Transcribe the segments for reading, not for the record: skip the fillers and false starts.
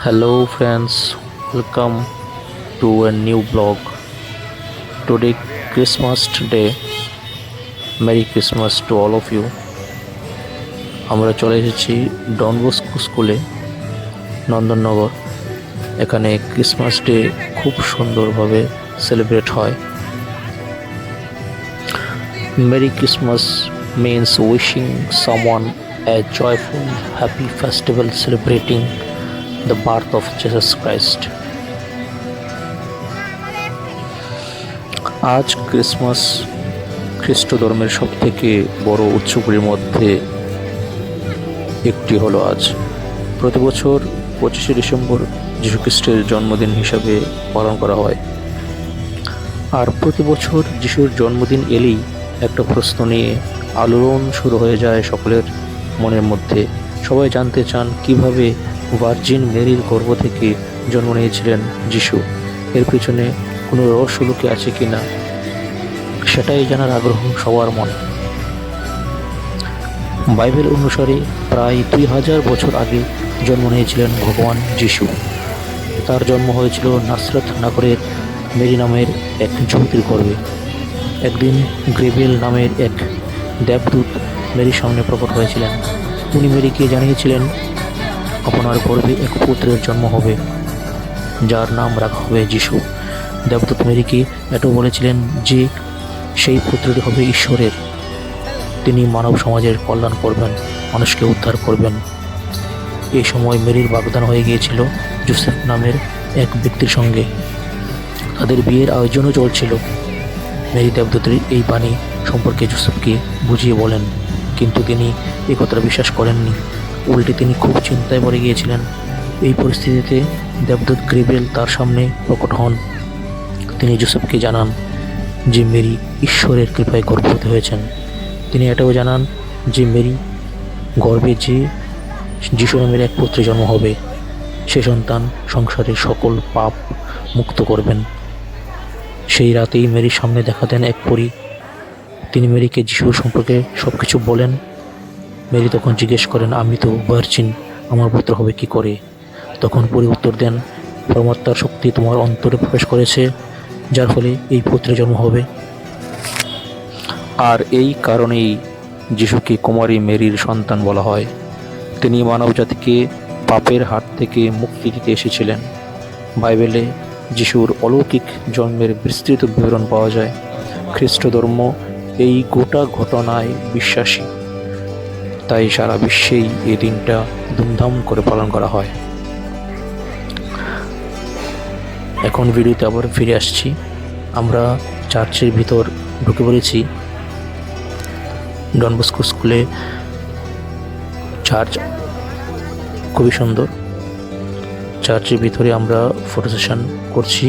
Hello friends, welcome to a new blog. Today Christmas Day. Merry Christmas to all of you. আমরা চলে এসেছি Don Bosco স্কুলে নন্দননগর। এখানে Christmas day খুব সুন্দরভাবে সেলিব্রেট হয়। Merry Christmas means wishing someone a joyful, happy festival celebrating the birth of Jesus Christ. আজ Christmas খ্রিস্ট ধর্মের সবথেকে বড় উৎসবের মধ্যে একটি হলো আজ। প্রতি বছর 25শে ডিসেম্বর যীশু খ্রিস্টের জন্মদিন হিসাবে পালন করা হয়। আর প্রতি বছর যিশুর জন্মদিন এলেই একটা প্রশ্ন নিয়ে আলোড়ন শুরু হয়ে যায় সকলের মনের মধ্যে। সবাই জানতে চান কিভাবে ভার্জিন মেরির গর্ভ থেকে জন্ম নিয়েছিলেন যিশু। এর পিছনে কোনো রহস্য লুকিয়ে আছে কিনা সেটাই জানার আগ্রহ সবার মনে। বাইবেল অনুসারে প্রায় 2000 বছর আগে জন্ম নিয়েছিলেন ভগবান যিশু। তার জন্ম হয়েছিল নাসরত নগরের মেরি নামের এক যুবতীর গর্ভে। একদিন গ্রেবেল নামের এক দেবদূত মেরির সামনে প্রকট হয়েছিলেন। উনি মেরিকে জানিয়েছিলেন আপনার গর্ভে এক পুত্রের জন্ম হবে, যার নাম রাখা হবে যিশু। দেবদূত মেরিকে এটাও বলেছিলেন যে সেই পুত্রটি হবে ঈশ্বরের। তিনি মানব সমাজের কল্যাণ করবেন, মানুষকে উদ্ধার করবেন। এই সময় মেরির বাগদান হয়ে গিয়েছিল জোসেফ নামের এক ব্যক্তির সঙ্গে। তাদের বিয়ের আয়োজনও চলছিল। মেরি দেবদূতের এই বাণী সম্পর্কে জোসেফকে বুঝিয়ে বলেন, কিন্তু তিনি এই কথাটা বিশ্বাস করেননি। উল্টে তিনি খুব চিন্তায় পড়ে গিয়েছিলেন। এই পরিস্থিতিতে দেবদূত গ্রেবেল তার সামনে প্রকট হন। তিনি জোসেফকে জানান যে মেরি ঈশ্বরের কৃপায় গর্ভবতী হয়েছেন। তিনি এটাও জানান যে মেরি গর্ভে যে যিশু নামের এক পুত্রের জন্ম হবে, সে সন্তান সংসারের সকল পাপ মুক্ত করবেন। সেই রাতেই মেরির সামনে দেখা দেন এক পরী। তিনি মেরিকে যিশুর সম্পর্কে সব কিছু বলেন। মেরি তখন জিজ্ঞেস করেন, আমি তো ভার্জিন, আমার পুত্র হবে কি করে? তখন পরী উত্তর দেন, পরমাত্মার শক্তি তোমার অন্তরে প্রবেশ করেছে, যার ফলে এই পুত্রের জন্ম হবে। আর এই কারণেই যিশুকে কুমারী মেরির সন্তান বলা হয়। তিনি মানবজাতিকে পাপের হাত থেকে মুক্তি দিতে এসেছিলেন। বাইবেলে যিশুর অলৌকিক জন্মের বিস্তৃত বিবরণ পাওয়া যায়। খ্রিস্ট ধর্ম এই গোটা ঘটনায় বিশ্বাসী, তাই সারা বিশ্বেই এই দিনটা ধুমধাম করে পালন করা হয়। এখন ভিডিওতে আবার ফিরে আসছি। আমরা চার্চের ভিতর ঢুকে পড়েছি। ডন বস্কো স্কুলে চার্চ খুবই সুন্দর। চার্চের ভিতরে আমরা ফটো সেশন করছি।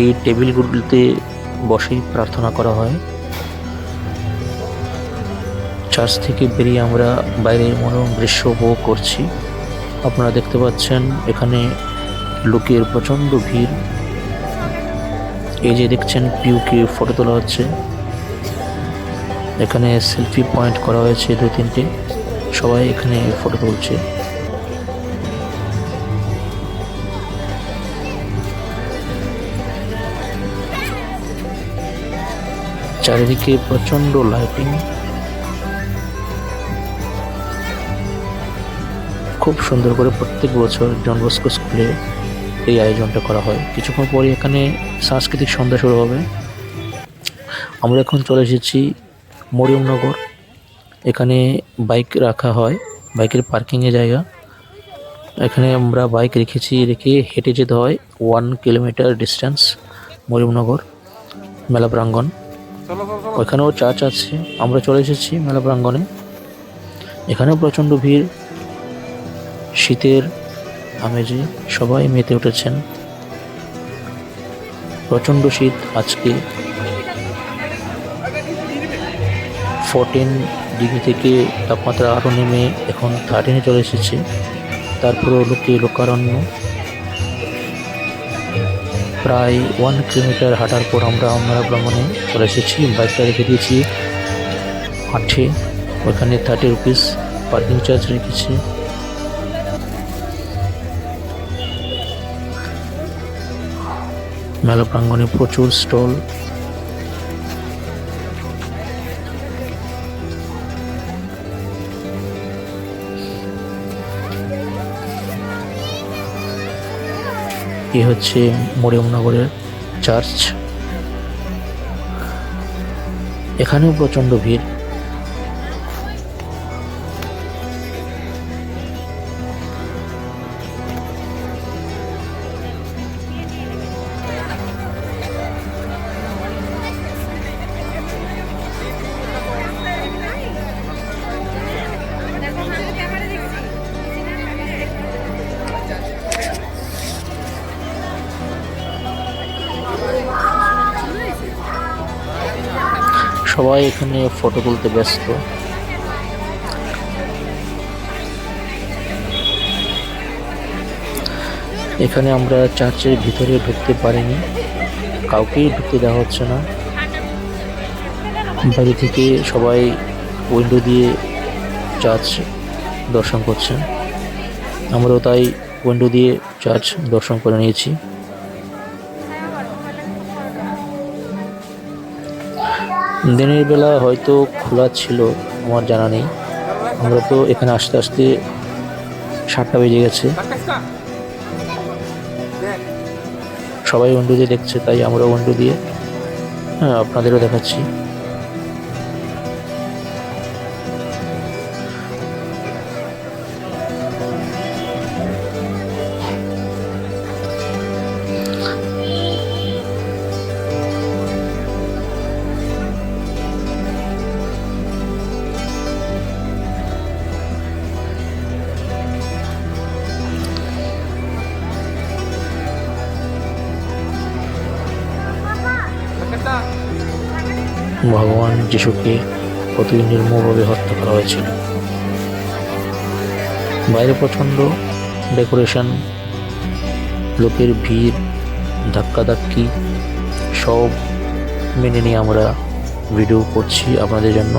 এই টেবিলগুলিতে বসেই প্রার্থনা করা হয়। চার্চ থেকে বেরিয়ে আমরা বাইরের মনোরম দৃশ্য উপভোগ করছি। আপনারা দেখতে পাচ্ছেন এখানে লোকের প্রচণ্ড ভিড়। এই যে দেখছেন পিউকে ফটো তোলা হচ্ছে। এখানে সেলফি পয়েন্ট করা হয়েছে 2-3টে। সবাই এখানে ফটো তুলছে। চারিদিকে প্রচণ্ড লাইটিং। খুব সুন্দর করে প্রত্যেক বছর ডন বস্কো স্কুলে এই আয়োজনটা করা হয়। কিছুক্ষণ পরে এখানে সাংস্কৃতিক সন্ধ্যা শুরু হবে। আমরা এখন চলে এসেছি মরিয়মনগর। এখানে বাইক রাখা হয়, বাইকের পার্কিংয়ের জায়গা। এখানে আমরা বাইক রেখে হেঁটে যেতে হয় 1 কিলোমিটার ডিস্টেন্স মরিয়মনগর মেলা প্রাঙ্গণ। ওইখানেও চার্চ আছে। আমরা চলে এসেছি মেলা প্রাঙ্গণে। এখানেও প্রচণ্ড ভিড়। শীতের আমেজে সবাই মেতে উঠেছেন। প্রচণ্ড শীত। আজকে 14 ডিগ্রি থেকে তাপমাত্রা আরও নেমে এখন 13-এ চলে এসেছে। তারপরেও লোকারণ্য। প্রায় 1 কিলোমিটার হাঁটার পর আমরা মেলা প্রাঙ্গণে চলে এসেছি। বাইকটা রেখে দিয়েছি মাঠে, ওখানে 30 রুপিস পার্কিং চার্জ রেখেছি। মেলা প্রাঙ্গণে প্রচুর স্টল। এ হচ্ছে মরিয়মনগরের চার্চ, এখানেও প্রচন্ড ভিড়। সবাই এখানে ফটো তুলতে ব্যস্ত। এখানে আমরা চার্চের ভিতরে ঢুকতে পারিনি, কাউকেই ঢুকতে দেওয়া হচ্ছে না। বাইরে থেকে সবাই উইন্ডো দিয়ে চার্চ দর্শন করছেন, আমরাও তাই উইন্ডো দিয়ে চার্চ দর্শন করে নিয়েছি। দিনের বেলা হয়তো খোলা ছিল, আমার জানা নেই। আমরা তো এখানে আসতে আসতে 7টা বেজে গেছে। সবাই উইন্ডো দিয়ে দেখছে, তাই আমরা উইন্ডো দিয়ে আপনাদেরও দেখাচ্ছি। ভগবান যিশুকে অতি নির্মমভাবে হত্যা করা হয়েছিল। বাইরে প্রচণ্ড ডেকোরেশন, লোকের ভিড়, ধাক্কাধাক্কি সব মেনে নিয়ে আমরা ভিডিও করছি আপনাদের জন্য।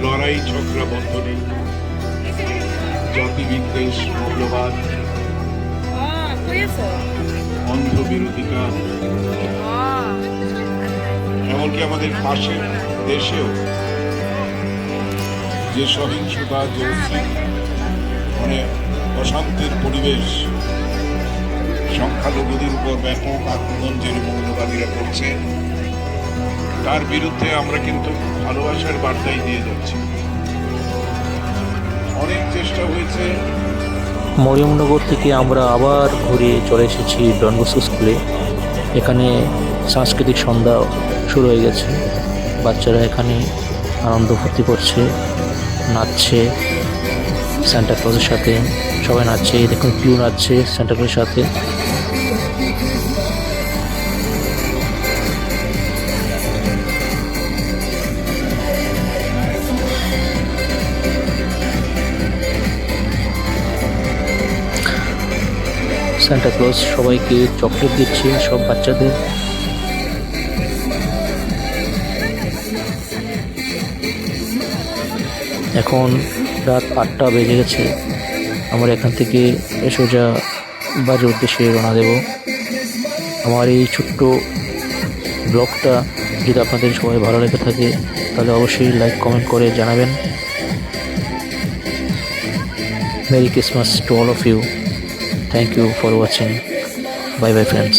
লড়াই ঝগড়া বন্ধ নেই, জাতি বিদ্বেষ, মৌলবাদ, অন্ধ বিরোধিতা, এমনকি আমাদের পাশের দেশেও যে সহিংসতা, যে মানে অশান্তির পরিবেশ, সংখ্যালঘুদের উপর ব্যাপক আক্রমণ যে মৌলবাদীরা করছে, তার বিরুদ্ধে আমরা কিন্তু ভালোবাসার বার্তাই দিয়ে যাচ্ছি। অনেক চেষ্টা হয়েছে। মরিয়মনগর থেকে আমরা আবার ঘুরে চলে এসেছি ডন বস্কো স্কুলে। এখানে সাংস্কৃতিক সন্ধ্যা শুরু হয়ে গেছে। বাচ্চারা এখানে আনন্দ ফুর্তি করছে, নাচছে সান্টা ক্লজের সাথে। সবাই নাচছে, দেখুন পিউ নাচছে সান্টা ক্লজের সাথে। সান্টা ক্লজ সবাইকে চকলেট দিচ্ছে, সব বাচ্চাদের। এখন রাত 8টা বেজে গেছে। আমরা এখান থেকে সোজা বাড়ির উদ্দেশ্যে রওনা দেব। আমার এই ছোট্ট ব্লগটা যদি আপনাদের সবাই ভালো লেগে থাকে তাহলে অবশ্যই লাইক কমেন্ট করে জানাবেন। Merry Christmas to all of you. Thank you for watching. Bye bye friends.